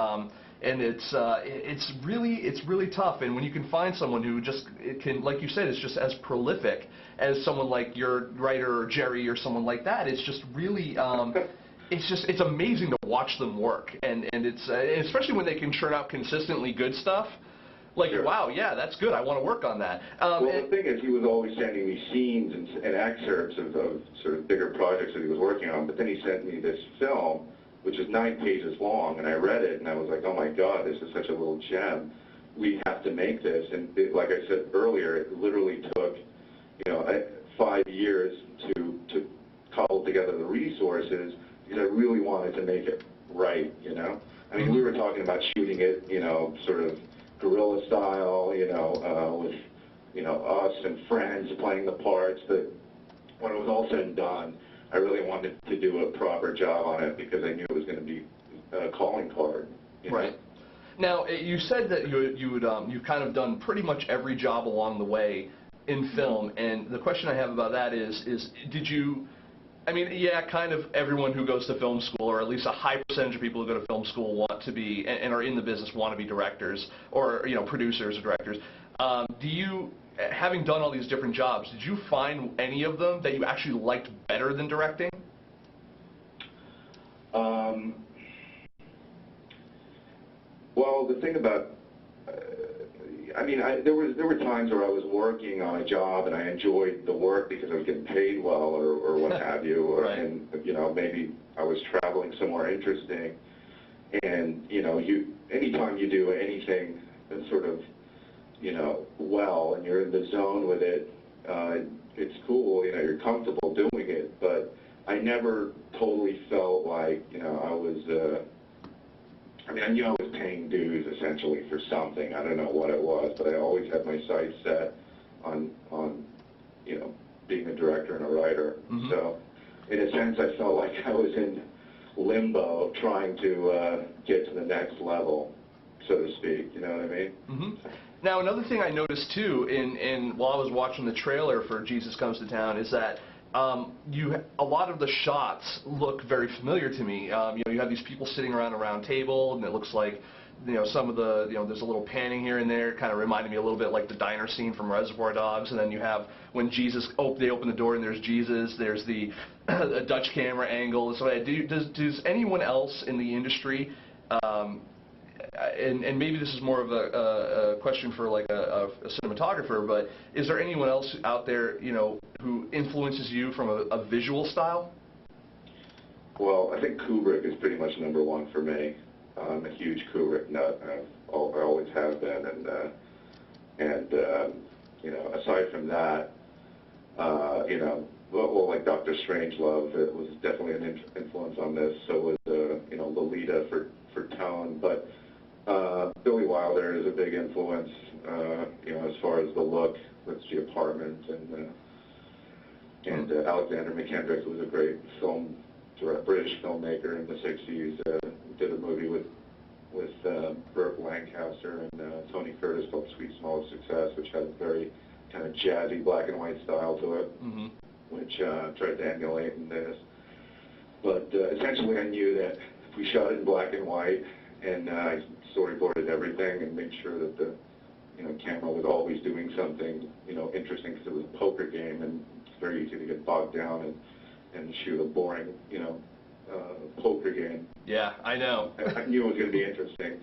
it's really tough. And when you can find someone who just can, like you said, is just as prolific as someone like your writer or Jerry or someone like that, it's just really, it's amazing to watch them work, and it's especially when they can churn out consistently good stuff. Like, wow, yeah, that's good. I want to work on that. Well, the thing is, he was always sending me scenes and excerpts of sort of bigger projects that he was working on, but then he sent me this film, which is 9 pages long, and I read it, and I was like, oh my God, this is such a little gem. We have to make this. And like I said earlier, it literally took, you know, 5 years to cobble together the resources because I really wanted to make it right, you know. I mean, we were talking about shooting it, you know, sort of guerrilla style, you know, with, you know, us and friends playing the parts, but when it was all said and done, I really wanted to do a proper job on it because I knew it was going to be a calling card. Right. Now, you said that you've kind of done pretty much every job along the way in film, and the question I have about that is did you, I mean, yeah, kind of everyone who goes to film school, or at least a high percentage of people who go to film school want to be, and are in the business, want to be directors, or, you know, producers or directors. Do you, having done all these different jobs, did you find any of them that you actually liked better than directing? Well, the thing about, I mean, there were times where I was working on a job and I enjoyed the work because I was getting paid well or what have you, or, right. And, you know, maybe I was traveling somewhere interesting, and, you know, anytime you do anything that's sort of, you know, well, and you're in the zone with it, it's cool, you know, you're comfortable doing it, but I never totally felt like, you know, I was, I mean, I knew I was paying dues essentially for something. I don't know what it was, but I always had my sights set on you know, being a director and a writer. So, in a sense, I felt like I was in limbo, trying to get to the next level, so to speak. You know what I mean? Mm-hmm. Now, another thing I noticed too, while I was watching the trailer for Jesus Comes to Town, is that a lot of the shots look very familiar to me. You have these people sitting around a round table, and it looks like, some of the, there's a little panning here and there, kind of reminded me a little bit like the diner scene from Reservoir Dogs. And then you have when Jesus, they open the door and there's Jesus. There's the a Dutch camera angle. So does anyone else in the industry, and maybe this is more of a question for like a cinematographer, but is there anyone else out there, who influences you from a visual style? Well, I think Kubrick is pretty much number one for me. I'm a huge Kubrick nut. I always have been, and aside from that, well, like Dr. Strangelove, it was definitely an influence on this. So was Lolita for tone, but Billy Wilder is a big influence. As far as the look with The Apartment, and Alexander McKendrick was a great British filmmaker in the '60s. Did a movie with Burt Lancaster and Tony Curtis called Sweet Small Success, which had a very kind of jazzy black and white style to it, which tried to emulate in this. But essentially, I knew that if we shot it in black and white, and I storyboarded everything and made sure that the camera was always doing something interesting, because it was a poker game and it's very easy to get bogged down and shoot a boring poker game. Yeah, I know. I knew it was going to be interesting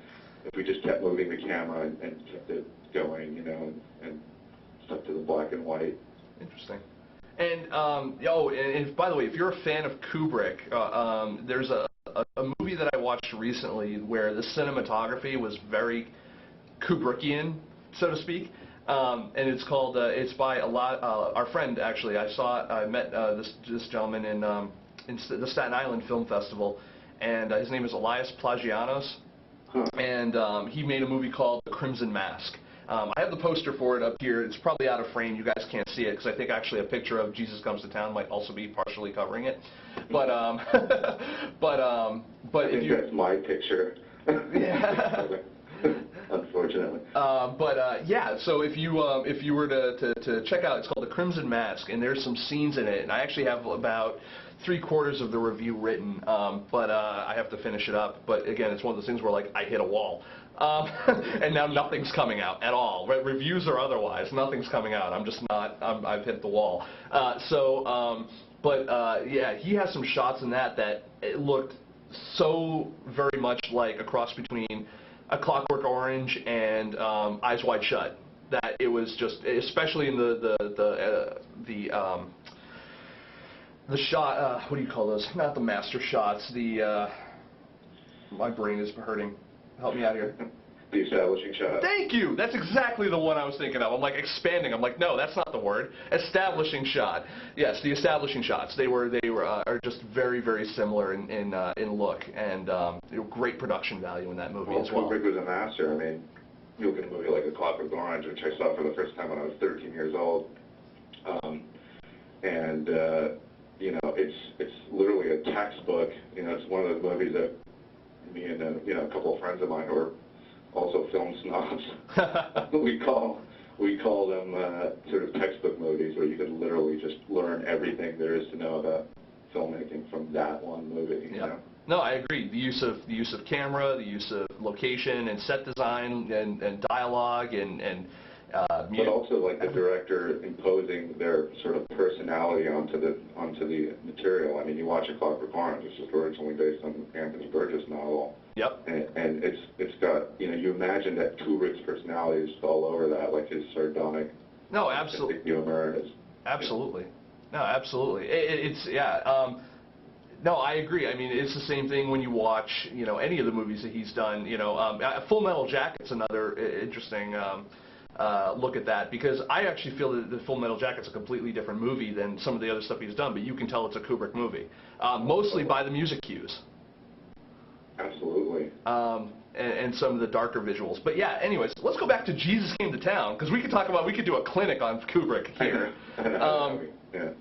if we just kept moving the camera and kept it going, and stuck to the black and white. Interesting. And and by the way, if you're a fan of Kubrick, there's a movie that I watched recently where the cinematography was very Kubrickian, so to speak. And it's called, it's by our friend, actually. I met this gentleman in the Staten Island Film Festival, and his name is Elias Plagianos, and he made a movie called The Crimson Mask. I have the poster for it up here. It's probably out of frame. You guys can't see it because I think actually a picture of Jesus Comes to Town might also be partially covering it. But but I think that's my picture. Yeah. Unfortunately. Yeah, so if you were to check out, it's called The Crimson Mask, and there's some scenes in it, and I actually have about 3/4 of the review written, but I have to finish it up. But again, it's one of those things where like I hit a wall, and now nothing's coming out at all. Reviews or otherwise, nothing's coming out. I'm just not. I've hit the wall. Yeah, he has some shots in that it looked so very much like a cross between A Clockwork Orange and Eyes Wide Shut. That it was just, especially in the shot. What do you call those? Not the master shots. My brain is hurting. Help me out here. The establishing shot. Thank you. That's exactly the one I was thinking of. I'm like expanding. I'm like, no, that's not the word. Establishing shot. Yes, the establishing shots. They are just very, very similar in look, and great production value in that movie as well. Kubrick was a master. I mean, you look at a movie like A Clockwork Orange, which I saw for the first time when I was 13 years old, it's literally a textbook. It's one of those movies that me and a couple of friends of mine who are also film snobs, we call them sort of textbook movies where you can literally just learn everything there is to know about filmmaking from that one movie. Yeah. No, I agree. The use of camera, the use of location and set design and dialogue and but also like the director imposing their sort of personality onto the material. I mean, you watch A Clockwork Orange, which is originally based on Anthony Burgess' novel. Yep. And it's got, you imagine that Kubrick's personality is all over that, like his sardonic, no, absolutely, humor. Absolutely. No, absolutely. No, I agree. I mean, it's the same thing when you watch, any of the movies that he's done. Full Metal Jacket's another interesting look at that, because I actually feel that the Full Metal Jacket's a completely different movie than some of the other stuff he's done, but you can tell it's a Kubrick movie, mostly by the music cues. Absolutely. And some of the darker visuals. But yeah, anyways, let's go back to Jesus Came to Town, because we could do a clinic on Kubrick here. Yeah.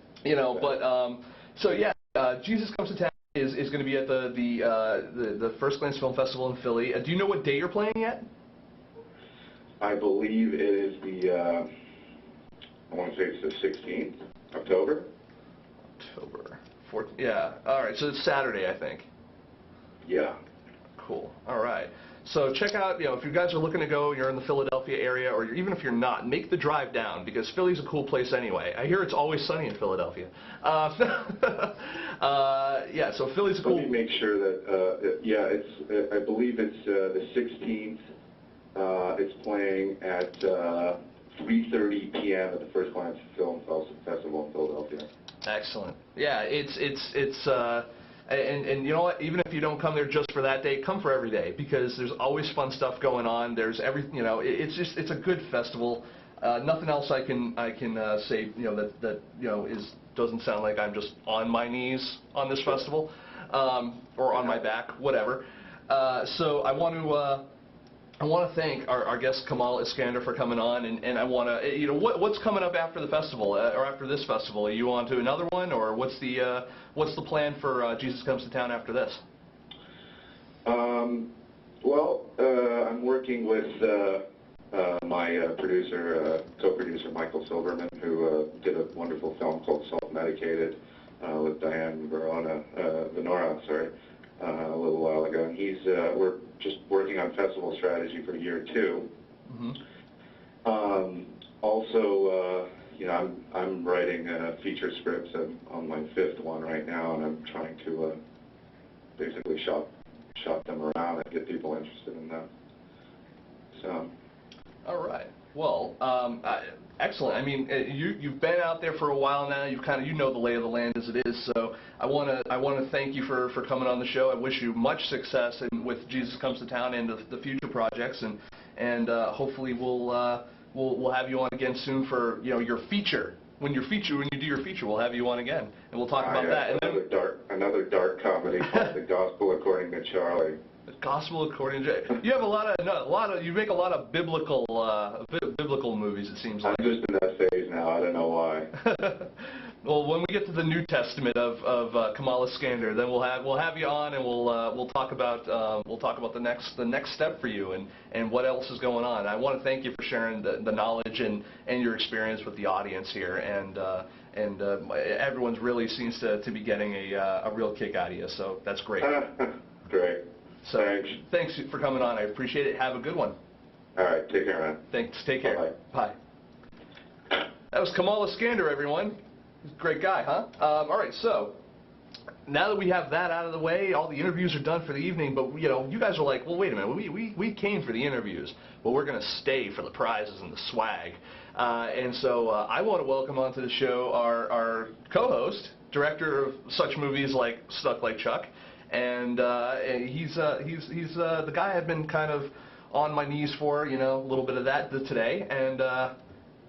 So yeah, Jesus Comes to Town. is going to be at the First Glance Film Festival in Philly. Do you know what day you're playing yet? I believe it is I want to say it's the 16th, October. October 14th. Yeah. All right. So it's Saturday, I think. Yeah. Cool. All right. So check out, if you guys are looking to go, you're in the Philadelphia area, or even if you're not, make the drive down, because Philly's a cool place anyway. I hear it's always sunny in Philadelphia. Yeah, so Philly's a cool... Let me make sure that, I believe it's the 16th. It's playing at 3:30 p.m. at the First Glance Film Festival in Philadelphia. Excellent. Yeah, and you know what? Even if you don't come there just for that day, come for every day, because there's always fun stuff going on. There's everything. It's a good festival. Nothing else I can say that doesn't sound like I'm just on my knees on this festival, or on my back, whatever. So I want to thank our guest Kamal Iskander for coming on, and I want to, what's coming up after the festival, or after this festival? Are you on to another one, or what's the plan for Jesus Comes to Town after this? Well, I'm working with my co-producer Michael Silverman, who did a wonderful film called Self-Medicated with Diane Venora, a little while ago, and we're just working on festival strategy for year 2. Mm-hmm. Also, I'm writing feature scripts. I'm on my 5th one right now, and I'm trying to basically shop them around and get people interested in that. So. All right. Well, excellent. I mean, you've been out there for a while now. You know the lay of the land as it is. So I want to thank you for coming on the show. I wish you much success with Jesus Comes to Town and the future projects, and hopefully we'll have you on again soon for your feature. When you do your feature, we'll have you on again, and we'll talk about that. Another dark comedy called The Gospel According to Charlie. The Gospel According to... You have you make a lot of biblical movies, it seems like. I'm just in that phase now. I don't know why. Well, when we get to the New Testament of Kamal Iskander, then we'll have you on, and we'll talk about the next step for you and what else is going on. I want to thank you for sharing the knowledge and your experience with the audience here, and everyone's really seems to be getting a real kick out of you. So that's great. Great. So thanks for coming on. I appreciate it. Have a good one. All right. Take care, man. Thanks. Take care. Bye. Bye. That was Kamal Iskander, everyone. He's a great guy, huh? All right. So now that we have that out of the way, all the interviews are done for the evening. But you guys are like, well, wait a minute. We came for the interviews, but we're going to stay for the prizes and the swag. And so I want to welcome onto the show our co-host, director of such movies like Stuck Like Chuck. And he's the guy I've been kind of on my knees for, a little bit of that today. And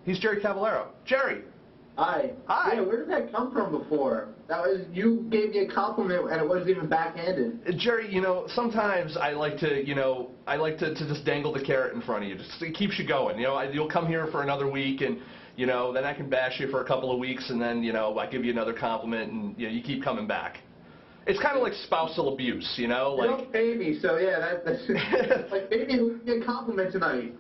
he's Jerry Cavallaro. Jerry. Hi. Hi. Yeah, where did that come from before? You gave me a compliment and it wasn't even backhanded. Jerry, sometimes I like to just dangle the carrot in front of you. It keeps you going. You'll come here for another week, and then I can bash you for a couple of weeks, and then I give you another compliment, and you keep coming back. It's kind of like spousal abuse, like... You don't pay me, so yeah, that's... like, maybe you get a compliment tonight.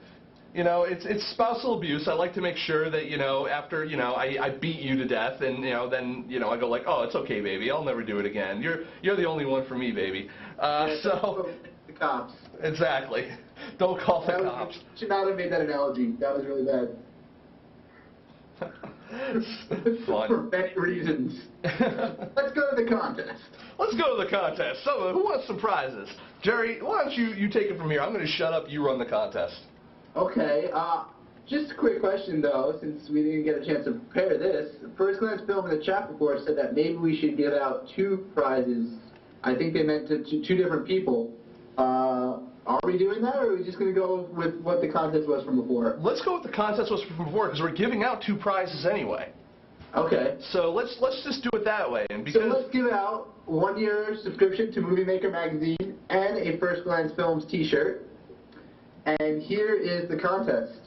It's spousal abuse. I like to make sure that, after, I beat you to death, and, then, I go like, oh, it's okay, baby, I'll never do it again. You're the only one for me, baby. So... The cops. Exactly. Don't call the cops. You should not have made that analogy. That was really bad. Fun. For many reasons. Let's go to the contest. Let's go to the contest. So, who wants some prizes? Jerry, why don't you take it from here? I'm going to shut up. You run the contest. Okay. Just a quick question, though, since we didn't get a chance to prepare this. First Glance Film in the chat before said that maybe we should give out 2 prizes. I think they meant to 2 different people. Are we doing that, or are we just going to go with what the contest was from before? Let's go with the contest was from before, because we're giving out 2 prizes anyway. Okay. So let's just do it that way. And because so let's give out 1-year subscription to Movie Maker magazine and a First Glance Films T-shirt. And here is the contest.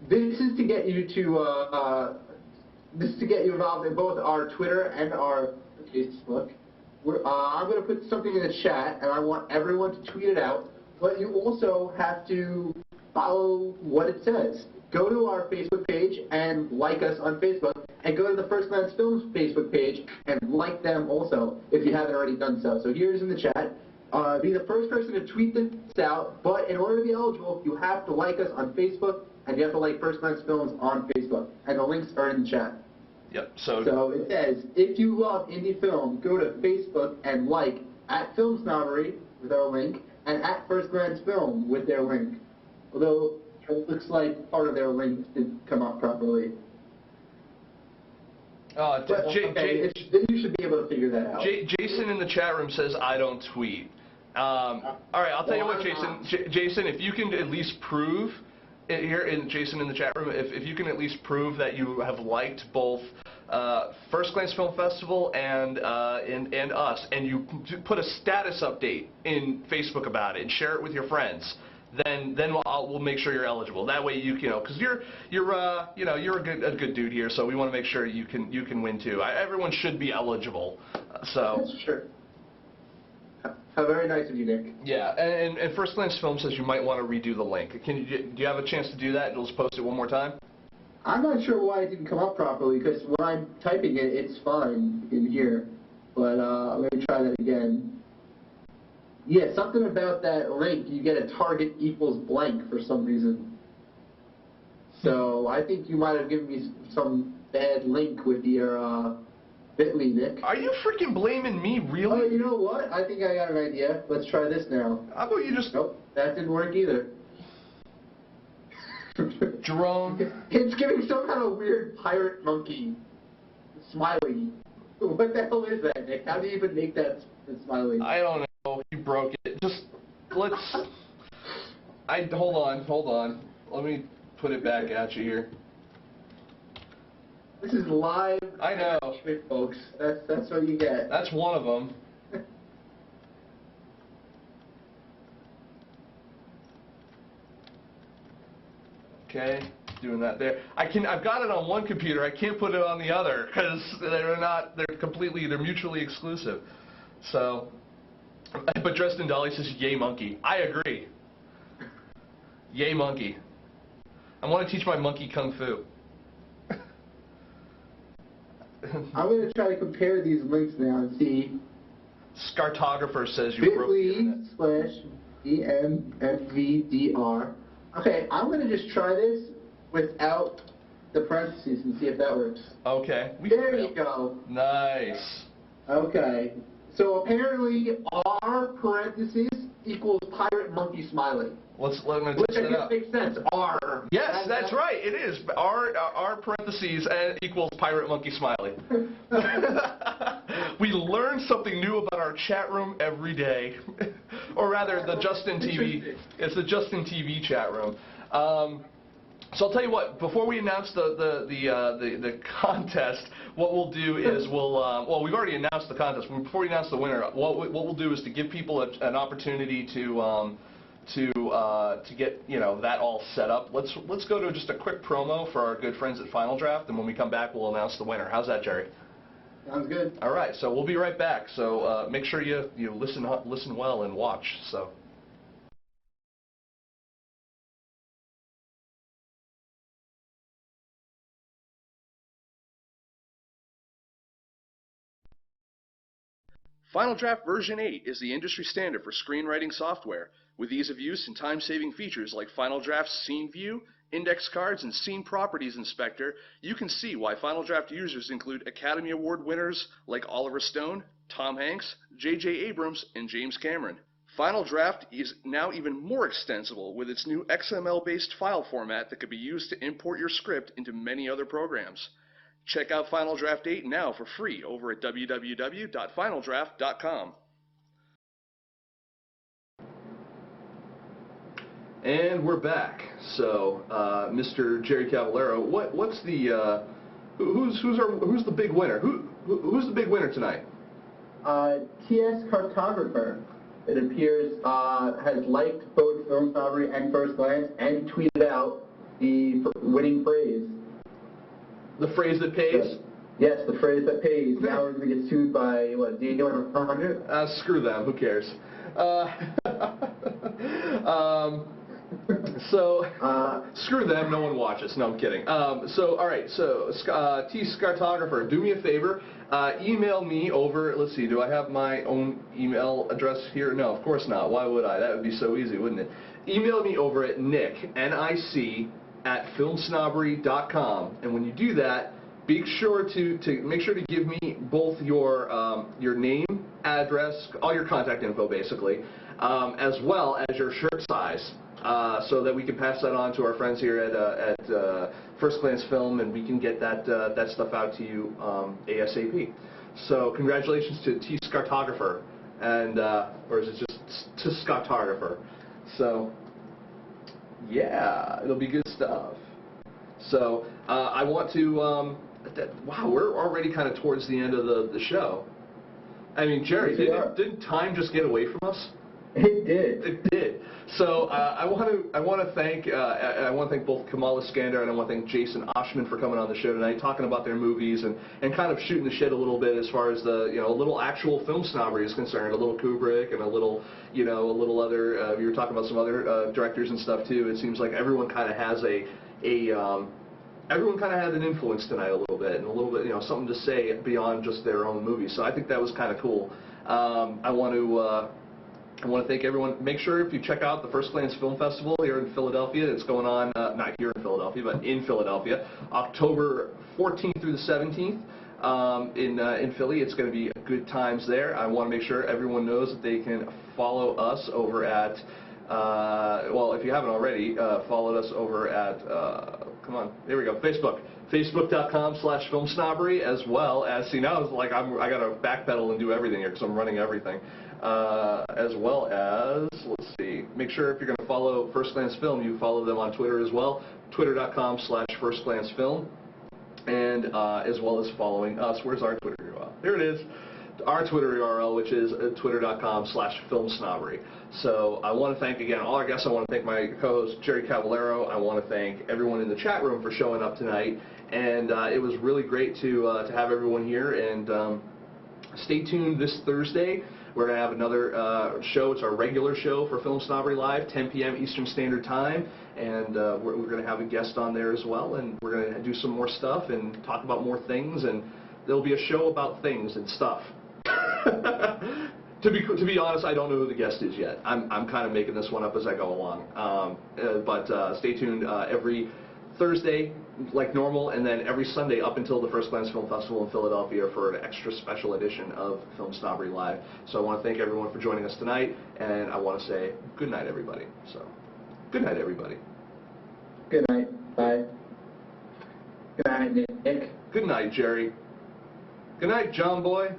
This is to get you involved in both our Twitter and our Facebook. I'm going to put something in the chat, and I want everyone to tweet it out. But you also have to follow what it says. Go to our Facebook page and like us on Facebook, and go to the First Glance Films Facebook page and like them also if you haven't already done so. So here's in the chat. Be the first person to tweet this out, but in order to be eligible, you have to like us on Facebook, and you have to like First Glance Films on Facebook. And the links are in the chat. Yep. So it says, if you love indie film, go to Facebook and like at Filmsnobbery with our link, and at First Glance Film with their link. Although it looks like part of their link didn't come out properly. Then you should be able to figure that out. Jason in the chat room says, I don't tweet. All right, I'll tell you what, Jason. Jason, if you can at least prove, Jason in the chat room, if you can at least prove that you have liked both First Glance Film Festival and us, and you put a status update in Facebook about it and share it with your friends, then we'll make sure you're eligible. That way you know, because you're a good dude here, so we want to make sure you can win too. Everyone should be eligible. So. That's true. How very nice of you, Nick. Yeah, and First Glance Film says you might want to redo the link. Do you have a chance to do that? And just post it one more time. I'm not sure why it didn't come up properly, because when I'm typing it, it's fine in here. But I'm going to try that again. Yeah, something about that link, you get a target equals blank for some reason. So I think you might have given me some bad link with your Bitly, Nick. Are you freaking blaming me, really? Oh, you know what? I think I got an idea. Let's try this now. How about you just... Nope, that didn't work either. Jerome. It's giving some kind of weird pirate monkey smiley. What the hell is that, Nick? How do you even make that smiley? I don't know. You broke it. Just let's. Hold on. Let me put it back at you here. This is live. I know, folks. That's what you get. That's one of them. Okay, doing that there. I've got it on one computer. I can't put it on the other because they're mutually exclusive. So, but Dresden Dolly says, yay monkey. I agree. Yay monkey. I want to teach my monkey kung fu. I'm going to try to compare these links now and see. Scartographer says you broke bit.ly/EMFVDR. Okay, I'm going to just try this without the parentheses and see if that works. Okay. There you go. Nice. Okay. So apparently R parentheses equals pirate monkey smiley. Let me Which test I that guess out. makes sense. R. Yes, that's right. It is. R parentheses and equals pirate monkey smiley. We learn something new about our chat room every day. Or rather, the Justin TV. It's the Justin TV chat room. So I'll tell you what. Before we announce the contest, what we'll do is well, we've already announced the contest. Before we announce the winner, what we'll do is to give people an opportunity to get that all set up. Let's go to just a quick promo for our good friends at Final Draft, and when we come back, we'll announce the winner. How's that, Jerry? Sounds good. All right, so we'll be right back. So make sure you listen well and watch. So. Final Draft version 8 is the industry standard for screenwriting software. With ease of use and time-saving features like Final Draft's Scene View, Index Cards, and Scene Properties Inspector, you can see why Final Draft users include Academy Award winners like Oliver Stone, Tom Hanks, J.J. Abrams, and James Cameron. Final Draft is now even more extensible with its new XML-based file format that can be used to import your script into many other programs. Check out Final Draft 8 now for free over at www.finaldraft.com. And we're back. So, Mr. Jerry Cavallaro, what's the who's the big winner? Who's the big winner tonight? T.S. Cartographer. It appears has liked both Filmsnobbery and First Glance and tweeted out the winning phrase. The phrase that pays? Yes, the phrase that pays. Now we're going to get sued by, what, Daniel and 100? Screw them, who cares? So, screw them, no one watches. No, I'm kidding. So, all right, so, T. Scartographer, do me a favor. Email me over, let's see, do I have my own email address here? No, of course not. Why would I? That would be so easy, wouldn't it? Email me over at Nic, N-I-C, at filmsnobbery.com. And when you do that, make sure to give me both your name, address, all your contact info basically, as well as your shirt size, so that we can pass that on to our friends here at First Glance Film, and we can get that stuff out to you ASAP. So congratulations to T. Scartographer, and or is it just to Scartographer? So yeah, it'll be good stuff. So I want to. Wow, we're already kind of towards the end of the show. I mean, Jerry, didn't time just get away from us? It did. It did. So I want to thank both Kamal Iskander and I want to thank Jason Oshman for coming on the show tonight, talking about their movies and kind of shooting the shit a little bit as far as the a little actual film snobbery is concerned, a little Kubrick and a little other. We were talking about some other directors and stuff too. It seems like everyone kind of has everyone kind of had an influence tonight a little bit, and a little bit, something to say beyond just their own movies. So I think that was kind of cool. I want to thank everyone. Make sure if you check out the FirstGlance Film Festival here in Philadelphia. It's going on, not here in Philadelphia, but in Philadelphia, October 14th through the 17th in Philly. It's going to be good times there. I want to make sure everyone knows that they can follow us over at, well, if you haven't already, followed us over at, come on, there we go, Facebook. Facebook.com/filmsnobbery, as well as, see, now it's like I got to backpedal and do everything here because I'm running everything. As well as, let's see, make sure if you're going to follow First Glance Film, you follow them on Twitter as well, twitter.com/firstglancefilm, and as well as following us. Where's our Twitter URL? There it is. Our Twitter URL, which is twitter.com/filmsnobbery. So I want to thank again all our guests. I want to thank my co-host Jerry Cavallaro. I want to thank everyone in the chat room for showing up tonight, and it was really great to have everyone here. And stay tuned this Thursday. We're going to have another show. It's our regular show for Film Snobbery Live, 10 p.m. Eastern Standard Time, and we're going to have a guest on there as well, and we're going to do some more stuff and talk about more things, and there'll be a show about things and stuff. To be honest, I don't know who the guest is yet. I'm kind of making this one up as I go along. But stay tuned every Thursday like normal, and then every Sunday up until the FirstGlance Film Festival in Philadelphia for an extra special edition of Film Snobbery Live. So I want to thank everyone for joining us tonight, and I want to say good night, everybody. So, good night, everybody. Good night. Bye. Good night, Nick. Good night, Jerry. Good night, John Boy.